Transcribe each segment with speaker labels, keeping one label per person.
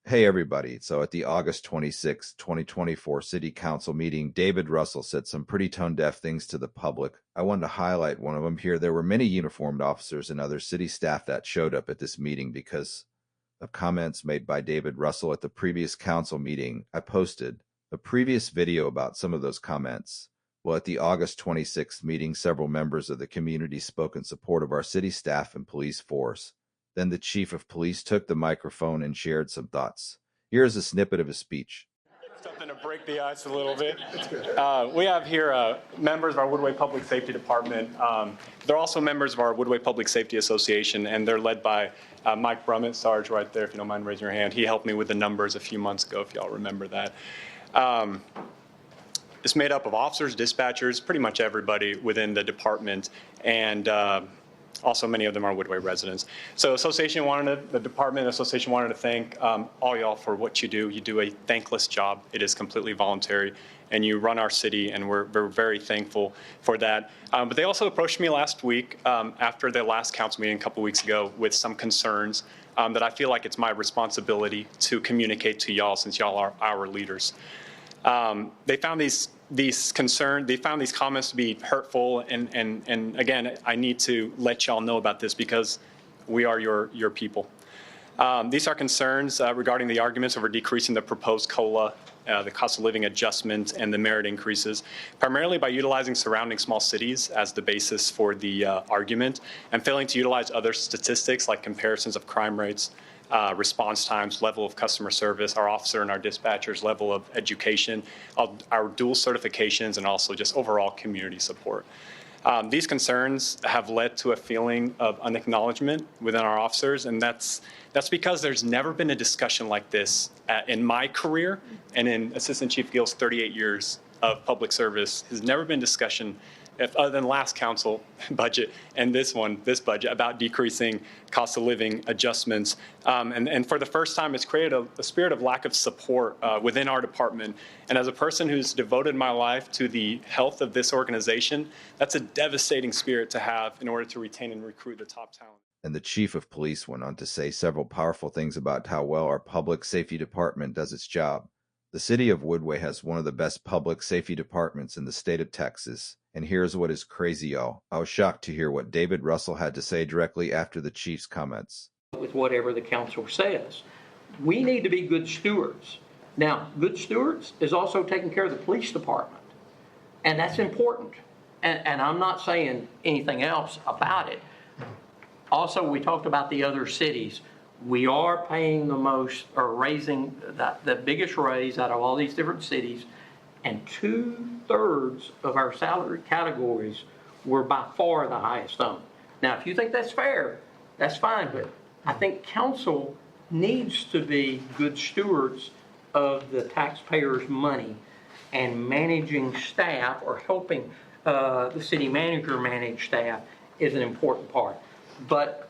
Speaker 1: Hey everybody, so at the August 26, 2024 City Council meeting, David Russell said some pretty tone-deaf things to the public. I wanted to highlight one of them here. There were many uniformed officers and other city staff that showed up at this meeting because of comments made by David Russell at the previous council meeting. I posted a previous video about some of those comments. Well, at the August 26th meeting, several members of the community spoke in support of our city staff and police force. Then the chief of police took the microphone and shared some thoughts. Here's a snippet of his speech.
Speaker 2: Something to break the ice a little bit. We have here members of our Woodway Public Safety Department. They're also members of our Woodway Public Safety Association, and they're led by Mike Brummett, Sarge, right there, if you don't mind raising your hand. He helped me with the numbers a few months ago, if y'all remember that. It's made up of officers, dispatchers, pretty much everybody within the department, and also, many of them are Woodway residents. So the department association wanted to thank all y'all for what you do. You do a thankless job. It is completely voluntary, and you run our city, and we're very thankful for that. But they also approached me last week after the last council meeting a couple weeks ago with some concerns that I feel like it's my responsibility to communicate to y'all since y'all are our leaders. They found these comments to be hurtful, and again, I need to let y'all know about this because we are your people. These are concerns regarding the arguments over decreasing the proposed COLA, the cost of living adjustment, and the merit increases, primarily by utilizing surrounding small cities as the basis for the argument, and failing to utilize other statistics like comparisons of crime rates, response times, level of customer service, our officer and our dispatchers' level of education, our dual certifications, and also just overall community support. These concerns have led to a feeling of unacknowledgement within our officers, and that's because there's never been a discussion like this in my career and in Assistant Chief Gill's 38 years of public service. There's never been discussion other than last council budget and this budget about decreasing cost of living adjustments. And for the first time, it's created a spirit of lack of support within our department. And as a person who's devoted my life to the health of this organization, that's a devastating spirit to have in order to retain and recruit the top talent.
Speaker 1: And the chief of police went on to say several powerful things about how well our public safety department does its job. The city of Woodway has one of the best public safety departments in the state of Texas. And here's what is crazy, y'all. I was shocked to hear what David Russell had to say directly after the chief's comments.
Speaker 3: With whatever the council says, we need to be good stewards. Now, good stewards is also taking care of the police department, and that's important. And I'm not saying anything else about it. Also, we talked about the other cities. We are paying the most, or raising the biggest raise out of all these different cities, and 2/3 of our salary categories were by far the highest on. Now, if you think that's fair, that's fine, but I think council needs to be good stewards of the taxpayers' money, and managing staff or helping the city manager manage staff is an important part. But,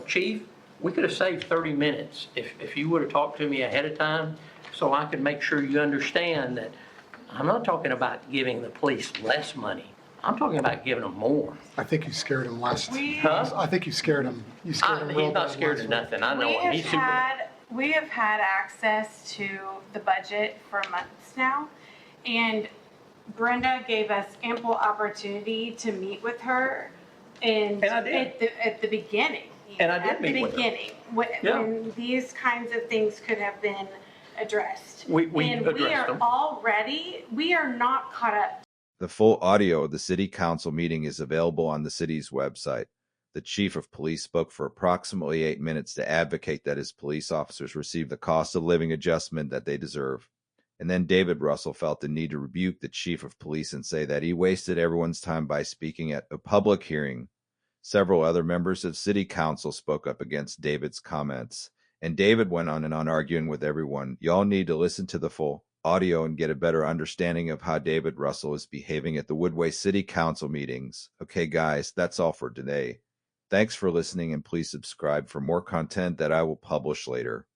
Speaker 3: Chief, we could have saved 30 minutes if you would have talked to me ahead of time so I could make sure you understand that I'm not talking about giving the police less money. I'm talking about giving them more.
Speaker 4: I think you scared him last.
Speaker 3: Huh?
Speaker 4: I think you scared him. You scared him real
Speaker 3: He's not
Speaker 4: bad
Speaker 3: scared
Speaker 4: last
Speaker 3: of
Speaker 4: week.
Speaker 3: nothing. I know him. He's super.
Speaker 5: We have had access to the budget for months now, and Brenda gave us ample opportunity to meet with her
Speaker 3: And I did.
Speaker 5: at the beginning.
Speaker 3: And I did meet with her.
Speaker 5: At the beginning, when these kinds of things could have been addressed.
Speaker 3: We
Speaker 5: and
Speaker 3: addressed them.
Speaker 5: We are not caught up.
Speaker 1: The full audio of the city council meeting is available on the city's website. The chief of police spoke for approximately 8 minutes to advocate that his police officers receive the cost of living adjustment that they deserve. And then David Russell felt the need to rebuke the chief of police and say that he wasted everyone's time by speaking at a public hearing. Several other members of city council spoke up against David's comments, and David went on and on arguing with everyone. Y'all need to listen to the full audio and get a better understanding of how David Russell is behaving at the Woodway City Council meetings. Okay, guys, that's all for today. Thanks for listening, and please subscribe for more content that I will publish later.